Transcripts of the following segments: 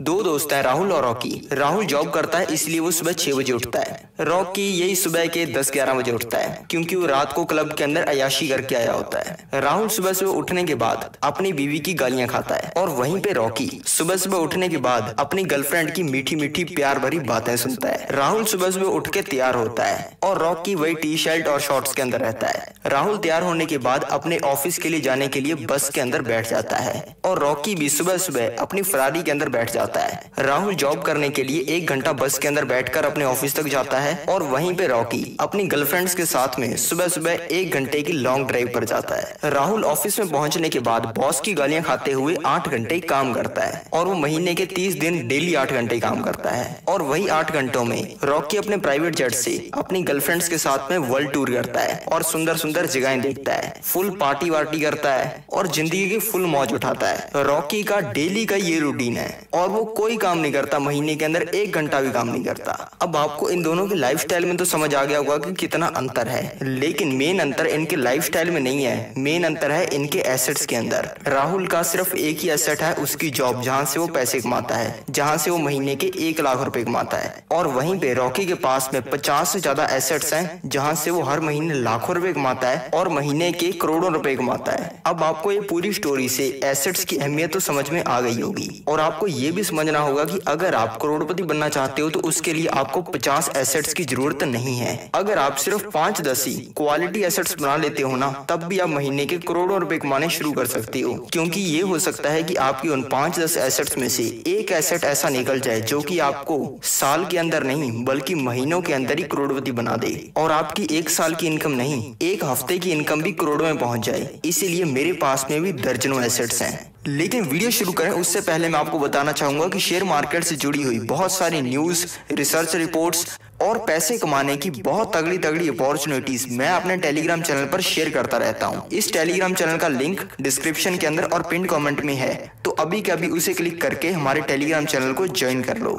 दो दोस्त हैं, राहुल और रॉकी। राहुल जॉब करता है इसलिए वो सुबह 6 बजे उठता है। रॉकी यही सुबह के 10-11 बजे उठता है क्योंकि वो रात को क्लब के अंदर अय्याशी करके आया होता है। राहुल सुबह सुबह उठने के बाद अपनी बीवी की गालियां खाता है और वहीं पे रॉकी सुबह सुबह उठने के बाद अपनी गर्लफ्रेंड की मीठी मीठी प्यार भरी बातें सुनता है। राहुल सुबह सुबह उठ के तैयार होता है और रॉकी वही टी शर्ट और शॉर्ट्स के अंदर रहता है। राहुल तैयार होने के बाद अपने ऑफिस के लिए जाने के लिए बस के अंदर बैठ जाता है और रॉकी भी सुबह सुबह अपनी फरारी के अंदर बैठ जाता है। राहुल जॉब करने के लिए 1 घंटा बस के अंदर बैठकर अपने ऑफिस तक जाता है और वहीं पे रॉकी अपनी गर्लफ्रेंड्स के साथ में सुबह सुबह 1 घंटे की लॉन्ग ड्राइव पर जाता है। राहुल ऑफिस में पहुंचने के बाद बॉस की गालियां खाते हुए 8 घंटे काम करता है और वो महीने के 30 दिन डेली 8 घंटे काम करता है। और वही 8 घंटों में रॉकी अपने प्राइवेट जेट से अपनी गर्लफ्रेंड्स के साथ में वर्ल्ड टूर करता है और सुंदर सुंदर जगहें देखता है, फुल पार्टी वार्टी करता है और जिंदगी की फुल मौज उठाता है। रॉकी का डेली का ये रूटीन है और वो कोई काम नहीं करता, महीने के अंदर 1 घंटा भी काम नहीं करता। अब आपको इन दोनों के लाइफस्टाइल में तो समझ आ गया होगा कि कितना अंतर है, लेकिन मेन अंतर इनके लाइफस्टाइल में नहीं है, मेन अंतर है इनके एसेट्स के अंदर। राहुल का सिर्फ एक ही एसेट है, उसकी जॉब, जहां से वो पैसे कमाता है, जहां से वो महीने के 1 लाख रुपए कमाता है। और वहीं पे रॉकी के पास में 50 से ज्यादा एसेट्स हैं, जहां से वो हर महीने लाखों रुपए कमाता है और महीने के करोड़ों रुपए कमाता है। अब आपको ये पूरी स्टोरी से एसेट्स की अहमियत तो समझ में आ गई होगी और आपको ये भी समझना होगा कि अगर आप करोड़पति बनना चाहते हो तो उसके लिए आपको 50 एसेट्स की जरूरत नहीं है। अगर आप सिर्फ 5-10 ही क्वालिटी एसेट्स बना लेते हो ना, तब भी आप महीने के करोड़ों रुपए कमाने शुरू कर सकते हो। क्योंकि ये हो सकता है कि आपकी उन 5-10 एसेट्स में से एक एसेट ऐसा निकल जाए जो कि आपको साल के अंदर नहीं बल्कि महीनों के अंदर ही करोड़पति बना दे और आपकी 1 साल की इनकम नहीं, 1 हफ्ते की इनकम भी करोड़ों में पहुंच जाए। इसीलिए मेरे पास में भी दर्जनों एसेट्स हैं। लेकिन वीडियो शुरू करें उससे पहले मैं आपको बताना चाहूंगा कि शेयर मार्केट से जुड़ी हुई बहुत सारी न्यूज, रिसर्च रिपोर्ट्स और पैसे कमाने की बहुत तगड़ी तगड़ी अपॉर्चुनिटीज मैं अपने टेलीग्राम चैनल पर शेयर करता रहता हूं। इस टेलीग्राम चैनल का लिंक डिस्क्रिप्शन के अंदर और पिन कमेंट में है, तो अभी के अभी उसे क्लिक करके हमारे टेलीग्राम चैनल को ज्वाइन कर लो।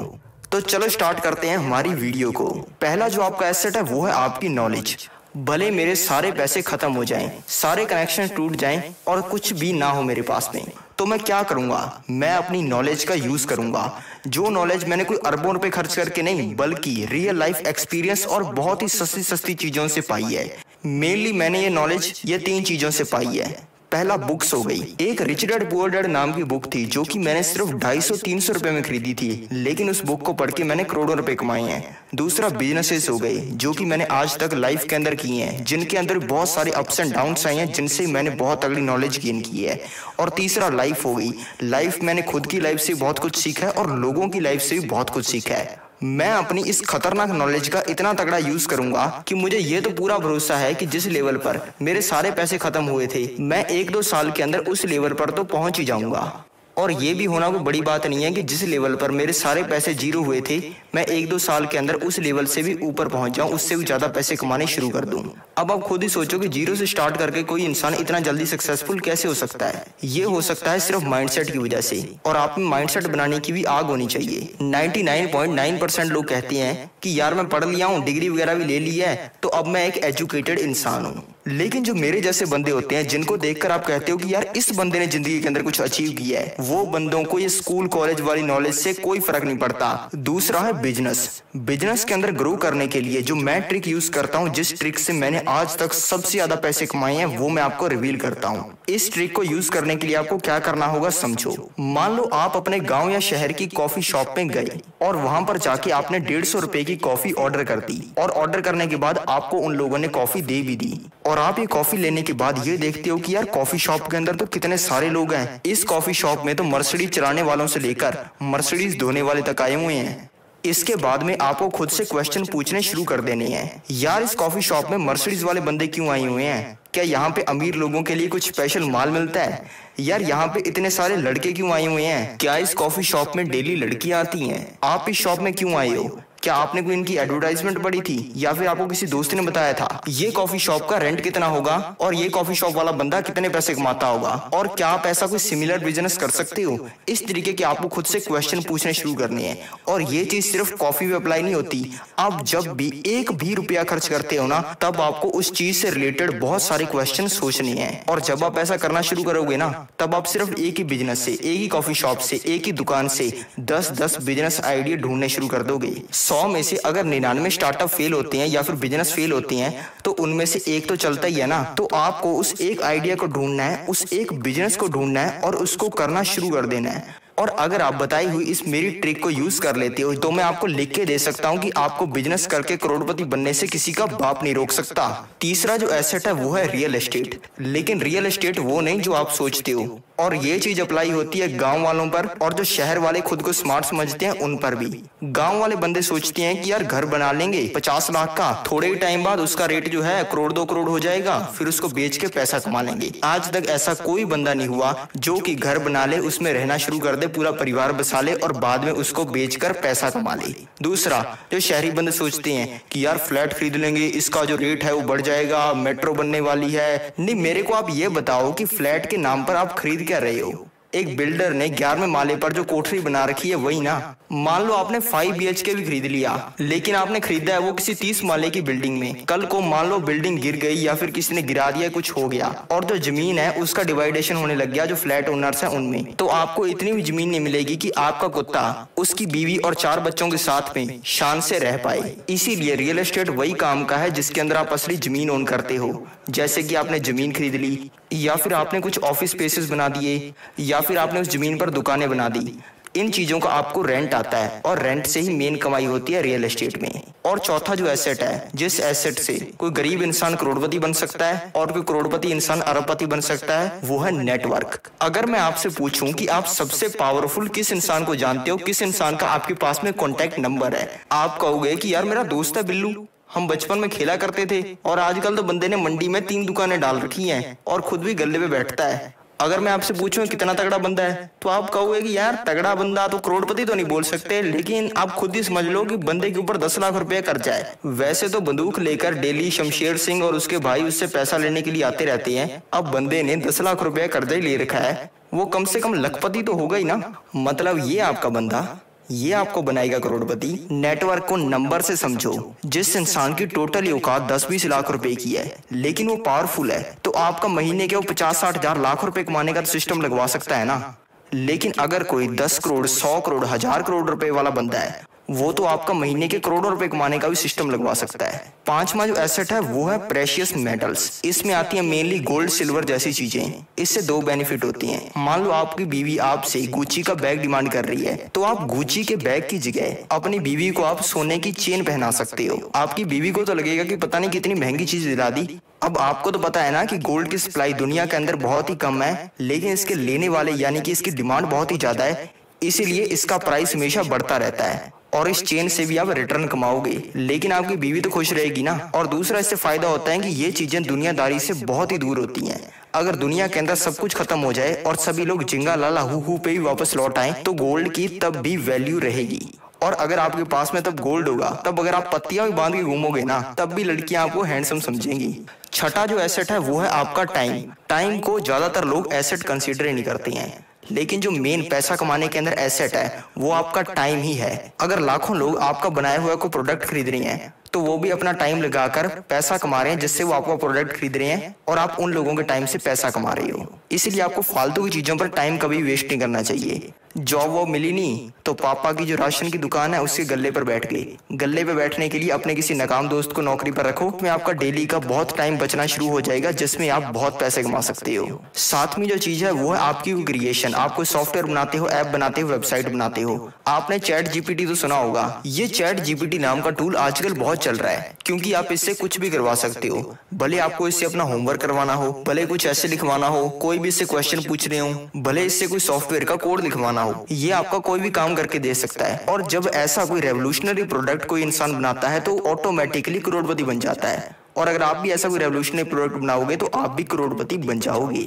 तो चलो स्टार्ट करते हैं हमारी वीडियो को। पहला जो आपका एसेट है वो है आपकी नॉलेज। भले मेरे सारे पैसे खत्म हो जाएं, सारे कनेक्शन टूट जाएं और कुछ भी ना हो मेरे पास में, तो मैं क्या करूंगा? मैं अपनी नॉलेज का यूज करूंगा। जो नॉलेज मैंने कोई अरबों रुपए खर्च करके नहीं बल्कि रियल लाइफ एक्सपीरियंस और बहुत ही सस्ती सस्ती चीजों से पाई है। मेनली मैंने ये नॉलेज ये 3 चीजों से पाई है। पहला बुक्स हो गई। एक रिच डैड पुअर डैड नाम की बुक थी जो कि मैंने सिर्फ 250-300 रुपए में खरीदी थी, लेकिन उस बुक को पढ़ के मैंने करोड़ों रुपए कमाए हैं। दूसरा बिजनेसेस हो गए जो कि मैंने आज तक लाइफ के अंदर किए हैं, जिनके अंदर बहुत सारे अप्स एंड डाउन्स आए हैं, जिनसे मैंने बहुत तगड़ी नॉलेज गेन की है। और तीसरा लाइफ हो गई। लाइफ मैंने खुद की लाइफ से बहुत कुछ सीखा है और लोगों की लाइफ से भी बहुत कुछ सीखा है। मैं अपनी इस खतरनाक नॉलेज का इतना तगड़ा यूज करूंगा कि मुझे ये तो पूरा भरोसा है कि जिस लेवल पर मेरे सारे पैसे खत्म हुए थे, मैं 1-2 साल के अंदर उस लेवल पर तो पहुंच ही जाऊंगा। और ये भी होना कोई बड़ी बात नहीं है कि जिस लेवल पर मेरे सारे पैसे 0 हुए थे, मैं 1-2 साल के अंदर उस लेवल से भी ऊपर पहुंच जाऊं, उससे भी ज्यादा पैसे कमाने शुरू कर दूं। अब आप खुद ही सोचो कि 0 से स्टार्ट करके कोई इंसान इतना जल्दी सक्सेसफुल कैसे हो सकता है? ये हो सकता है सिर्फ माइंडसेट की वजह से, और आप में माइंडसेट बनाने की भी आग होनी चाहिए। 99.9% लोग कहते हैं कि यार मैं पढ़ लिया हूँ, डिग्री वगैरह भी ले ली है, तो अब मैं एक एजुकेटेड इंसान हूँ। लेकिन जो मेरे जैसे बंदे होते हैं जिनको देखकर आप कहते हो कि यार इस बंदे ने जिंदगी के अंदर कुछ अचीव किया है, वो बंदों को ये स्कूल कॉलेज वाली नॉलेज से कोई फर्क नहीं पड़ता। दूसरा है बिजनेस। बिजनेस के अंदर ग्रो करने के लिए जो मैं ट्रिक यूज करता हूँ, जिस ट्रिक से मैंने आज तक सबसे ज्यादा पैसे कमाए हैं, वो मैं आपको रिवील करता हूँ। इस ट्रिक को यूज करने के लिए आपको क्या करना होगा समझो। मान लो आप अपने गाँव या शहर की कॉफी शॉप में गए और वहां पर जाके आपने 150 रुपए की कॉफी ऑर्डर कर दी, और ऑर्डर करने के बाद आपको उन लोगों ने कॉफी दे भी दी, और आप ये कॉफी लेने के बाद ये देखते हो कि यार कॉफी शॉप के अंदर तो कितने सारे लोग हैं। इस कॉफी शॉप में तो मर्सिडीज चलाने वालों से लेकर मर्सिडीज धोने वाले तक आए हुए हैं। इसके बाद में आपको खुद से क्वेश्चन पूछने शुरू कर देने हैं। यार इस कॉफी शॉप में मर्सिडीज वाले बंदे क्यों आए हुए हैं? क्या यहाँ पे अमीर लोगों के लिए कुछ स्पेशल माल मिलता है? यार यहाँ पे इतने सारे लड़के क्यों आए हुए हैं? क्या इस कॉफी शॉप में डेली लड़कियां आती हैं? आप इस शॉप में क्यों आए हो? क्या आपने कोई इनकी एडवर्टाइजमेंट पढ़ी थी या फिर आपको किसी दोस्त ने बताया था? ये कॉफी शॉप का रेंट कितना होगा और ये कॉफी शॉप वाला बंदा कितने पैसे कमाता होगा, और क्या आप ऐसा कोई सिमिलर बिजनेस कर सकते हो? इस तरीके के आपको खुद से क्वेश्चन पूछने शुरू करने हैं। और ये चीज सिर्फ कॉफी पे अप्लाई नहीं होती। आप जब भी एक भी रुपया खर्च करते हो ना, तब आपको उस चीज से रिलेटेड बहुत सारे क्वेश्चन सोचने हैं। और जब आप ऐसा करना शुरू करोगे ना, तब आप सिर्फ एक ही बिजनेस से, एक ही कॉफी शॉप से, एक ही दुकान से 10-10 बिजनेस आइडिया ढूंढने शुरू कर दोगे। 100 में से अगर 99 स्टार्टअप फेल होते हैं या फिर बिजनेस फेल होते हैं, तो उनमें से एक तो चलता ही है ना। तो आपको उस एक आइडिया को ढूंढना है, उस एक बिजनेस को ढूंढना है और उसको करना शुरू कर देना है। और अगर आप बताई हुई इस मेरी ट्रिक को यूज कर लेते हो, तो मैं आपको लिख के दे सकता हूँ कि आपको बिजनेस करके करोड़पति बनने से किसी का बाप नहीं रोक सकता। तीसरा जो एसेट है वो है रियल एस्टेट। लेकिन रियल एस्टेट वो नहीं जो आप सोचते हो। और ये चीज अप्लाई होती है गांव वालों पर, और जो शहर वाले खुद को स्मार्ट समझते हैं उन पर भी। गांव वाले बंदे सोचते हैं कि यार घर बना लेंगे 50 लाख का, थोड़े ही टाइम बाद उसका रेट जो है करोड़ 2 करोड़ हो जाएगा, फिर उसको बेच के पैसा कमा लेंगे। आज तक ऐसा कोई बंदा नहीं हुआ जो कि घर बना ले, उसमें रहना शुरू कर दे, पूरा परिवार बसा ले और बाद में उसको बेचकर पैसा कमा ले। दूसरा, जो शहरी बंदे सोचते हैं कि यार फ्लैट खरीद लेंगे, इसका जो रेट है वो बढ़ जाएगा, मेट्रो बनने वाली है। नहीं, मेरे को आप ये बताओ कि फ्लैट के नाम पर आप खरीद क्या रहे हो? एक बिल्डर ने 11वें माले पर जो कोठरी बना रखी है वही ना। मान लो आपने 5 BHK भी खरीद लिया, लेकिन आपने खरीदा है वो किसी 30 माले की बिल्डिंग में। कल को मान लो बिल्डिंग गिर गई या फिर किसी ने गिरा दिया, कुछ हो गया और जो जमीन है उसका डिवाइडेशन होने लग गया जो फ्लैट ओनर्स है उनमें, तो आपको इतनी भी जमीन नहीं मिलेगी कि आपका कुत्ता उसकी बीवी और 4 बच्चों के साथ में शान से रह पाए। इसीलिए रियल एस्टेट वही काम का है जिसके अंदर आप असली जमीन ओन करते हो। जैसे कि आपने जमीन खरीद ली, या फिर आपने कुछ ऑफिस स्पेसेस बना दिए, या फिर आपने उस जमीन पर दुकानें बना दी। इन चीजों का आपको रेंट आता है और रेंट से ही मेन कमाई होती है रियल एस्टेट में। और चौथा जो एसेट है, जिस एसेट से कोई गरीब इंसान करोड़पति बन सकता है और कोई करोड़पति इंसान अरबपति बन सकता है, वो है नेटवर्क। अगर मैं आपसे पूछूं कि आप सबसे पावरफुल किस इंसान को जानते हो, किस इंसान का आपके पास में कॉन्टेक्ट नंबर है, आप कहोगे कि यार मेरा दोस्त है बिल्लू, हम बचपन में खेला करते थे और आजकल तो बंदे ने मंडी में 3 दुकानें डाल रखी हैं और खुद भी गल्ले पे बैठता है। अगर मैं आपसे पूछूं कितना तगड़ा बंदा है, तो आप कहोगे कि यार तगड़ा बंदा तो करोड़पति तो नहीं बोल सकते, लेकिन आप खुद ही समझ लो कि बंदे के ऊपर 10 लाख रुपए कर्जा है। वैसे तो बंदूक लेकर डेली शमशेर सिंह और उसके भाई उससे पैसा लेने के लिए आते रहते हैं। अब बंदे ने 10 लाख रुपए कर्जा ही ले रखा है, वो कम से कम लखपति तो होगा ही ना। मतलब ये आपका बंदा, ये आपको बनाएगा करोड़पति। नेटवर्क को नंबर से समझो। जिस इंसान की टोटल औकात 10-20 लाख रुपए की है, लेकिन वो पावरफुल है, तो आपका महीने के वो 50-60 हजार लाख रुपए कमाने का सिस्टम लगवा सकता है ना। लेकिन अगर कोई 10 करोड़, 100 करोड़, 1000 करोड़ रुपए वाला बंदा है, वो तो आपका महीने के करोड़ों रुपए कमाने का भी सिस्टम लगवा सकता है। 5वां जो एसेट है वो है प्रेशियस मेटल्स। इसमें आती है मेनली गोल्ड, सिल्वर जैसी चीजें। इससे 2 बेनिफिट होती हैं। मान लो आपकी बीवी आपसे गुच्ची का बैग डिमांड कर रही है, तो आप गुच्ची के बैग की जगह अपनी बीवी को आप सोने की चेन पहना सकते हो। आपकी बीवी को तो लगेगा कि पता नहीं कितनी महंगी चीज दिला दी। अब आपको तो पता है ना कि गोल्ड की सप्लाई दुनिया के अंदर बहुत ही कम है, लेकिन इसके लेने वाले यानी कि इसकी डिमांड बहुत ही ज्यादा है, इसीलिए इसका प्राइस हमेशा बढ़ता रहता है। और इस चेन से भी आप रिटर्न कमाओगे, लेकिन आपकी बीवी तो खुश रहेगी ना। और दूसरा इससे फायदा होता है कि ये चीजें दुनियादारी से बहुत ही दूर होती हैं। अगर दुनिया के अंदर सब कुछ खत्म हो जाए और सभी लोग जिंगा लाला हु पे भी वापस लौट आए, तो गोल्ड की तब भी वैल्यू रहेगी। और अगर आपके पास में तब गोल्ड होगा, तब अगर आप पत्तियां भी बांध के घूमोगे ना, तब भी लड़कियां आपको हैंडसम समझेंगी। छठा जो एसेट है वो है आपका टाइम। टाइम को ज्यादातर लोग एसेट कंसीडर ही नहीं करते हैं, लेकिन जो मेन पैसा कमाने के अंदर एसेट है वो आपका टाइम ही है। अगर लाखों लोग आपका बनाया हुआ को प्रोडक्ट खरीद रहे हैं, तो वो भी अपना टाइम लगाकर पैसा कमा रहे हैं, जिससे वो आपका प्रोडक्ट खरीद रहे हैं और आप उन लोगों के टाइम से पैसा कमा रहे हो। इसलिए आपको फालतू की चीजों पर टाइम कभी वेस्ट नहीं करना चाहिए। जॉब वो मिली नहीं तो पापा की जो राशन की दुकान है उसके गल्ले पर बैठ गए। गल्ले पे बैठने के लिए अपने किसी नाकाम दोस्त को नौकरी पर रखो, उसमें आपका डेली का बहुत टाइम बचना शुरू हो जाएगा, जिसमें आप बहुत पैसे कमा सकते हो। 7वीं जो चीज है वो है आपकी क्रिएशन। आप कोई सॉफ्टवेयर बनाते हो, ऐप बनाते हो, वेबसाइट बनाते हो। आपने चैट जीपीटी तो सुना होगा। ये चैट जीपीटी नाम का टूल आजकल बहुत चल रहा है, क्योंकि आप इससे कुछ भी करवा सकते हो। भले आपको इससे अपना होमवर्क करवाना हो, भले कुछ ऐसे लिखवाना हो, कोई भी इससे क्वेश्चन पूछ रहे हो, भले इससे कोई सॉफ्टवेयर का कोड लिखवाना हो, ये आपका कोई भी काम करके दे सकता है। और जब ऐसा कोई रेवोल्यूशनरी प्रोडक्ट कोई इंसान बनाता है, तो ऑटोमेटिकली करोड़पति बन जाता है। और अगर आप भी ऐसा कोई रेवोल्यूशनरी प्रोडक्ट बनाओगे, तो आप भी करोड़पति बन जाओगे।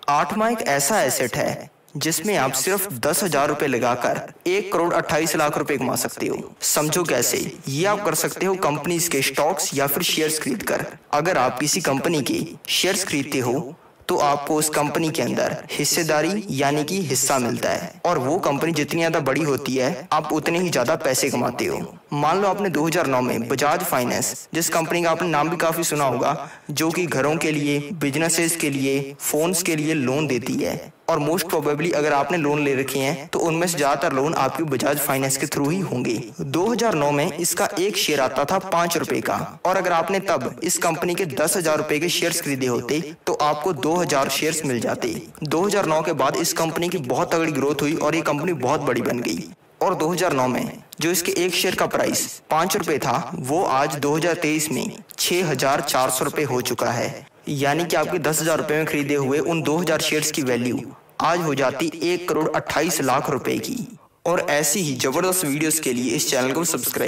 8वां एक ऐसा एसेट है जिसमें आप सिर्फ 10,000 रुपए लगाकर 1,28,00,000 रुपए कमा सकते हो। समझो कैसे? ये आप कर सकते हो कंपनीज के स्टॉक्स या फिर शेयर्स खरीदकर। अगर आप किसी कंपनी के शेयर्स खरीदते हो तो आपको उस कंपनी के अंदर हिस्सेदारी यानी कि हिस्सा मिलता है, और वो कंपनी जितनी ज्यादा बड़ी होती है आप उतने ही ज्यादा पैसे कमाते हो। मान लो आपने 2009 में बजाज फाइनेंस, जिस कंपनी का आपने नाम भी काफी सुना होगा, जो कि घरों के लिए, बिजनेसेस के लिए, फोन्स के लिए लोन देती है, और मोस्ट प्रोबेबली अगर आपने लोन ले रखे हैं तो उनमें से ज्यादातर लोन आपके बजाज फाइनेंस के थ्रू ही होंगे। 2009 में इसका एक शेयर आता था 5 रुपए का, और अगर आपने तब इस कंपनी के 10,000 रुपए के शेयर्स खरीदे होते तो आपको 2,000 शेयर्स मिल जाते। 2009 के बाद इस कंपनी की बहुत तगड़ी ग्रोथ हुई और ये कंपनी बहुत बड़ी बन गई, और 2009 में जो इसके एक शेयर का प्राइस 5 रुपए था वो आज 2023 में 6,400 रुपए हो चुका है। यानी कि आपके 10,000 रुपए में खरीदे हुए उन 2,000 शेयर्स की वैल्यू आज हो जाती 1,28,00,000 रुपए की। और ऐसी ही जबरदस्त वीडियोस के लिए इस चैनल को सब्सक्राइब